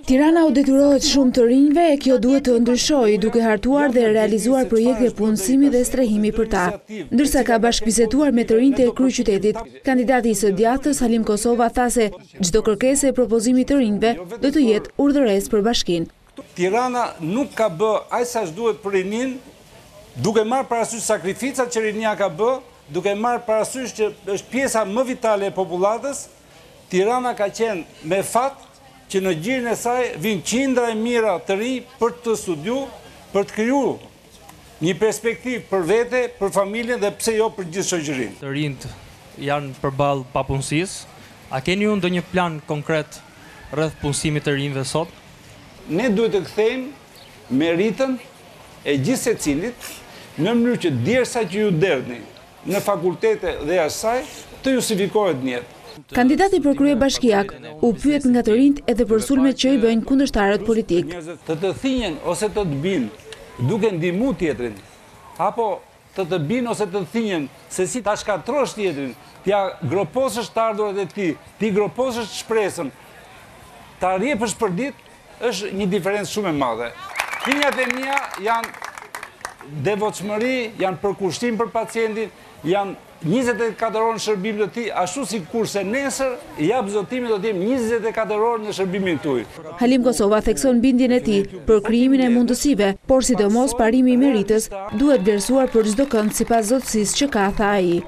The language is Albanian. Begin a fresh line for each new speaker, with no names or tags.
Tirana u detyrohet shumë të rinjve e kjo duhet të ndryshojë duke hartuar dhe realizuar projekte punësimi dhe strehimi për ta. Ndërsa ka bashkëbiseduar me të rinjtë e kryeqytetit, kandidati i së djathtës Halim Kosova tha se çdo kërkesë e propozimit të rinjve do të jetë urdhëres për bashkinë.
Tirana nuk ka bë aq sa duhet për rinin, duke marrë parasysh sakrificat që rinia ka bë, duke marrë parasysh që është pjesa më vitale e popullatës. Tirana ka qenë me fat që në gjirin e saj vinë qindra e mira të rinj për të studiu, për të krijuar një perspektivë për vete, për familjen dhe pse jo për gjithë shoqërinë.
Të rinjt janë përballë papunësisë. A keni ju ndonjë plan konkret rreth punësimit të rinjve sot?
Ne duhet të kthejmë meritën e gjithë secilit në mënyrë që derisa që ju derdhni në fakultete dhe jashtë saj të justifikohet në jetë.
Kandidati për kryebashkiak u pyet nga të rinjt edhe për sulmet që i bëjnë kundërshtarët politik.
Të thinjen ose të binë duke ndihmu tjetrin, apo të binë ose të thinjen se si ta shkatrosh tjetrin, t'ja groposësh të ardhurat e tij, ti groposësh shpresën, ta rrjepësh për ditë, është një diferencë shumë e madhe. Thinjat e mia janë devotshmëri, janë përkushtim për pacientin, janë 24 orë në shërbimin e tij, ashtu si kurse nesër jap zotimin do të jem 24 orë në shërbimin tuaj.
Halim Kosova thekson bindjen e tij për krijimin e mundësive, por sidomos parimi i meritës duhet vlerësuar për çdo kënd sipas zotësisë që ka, tha ai.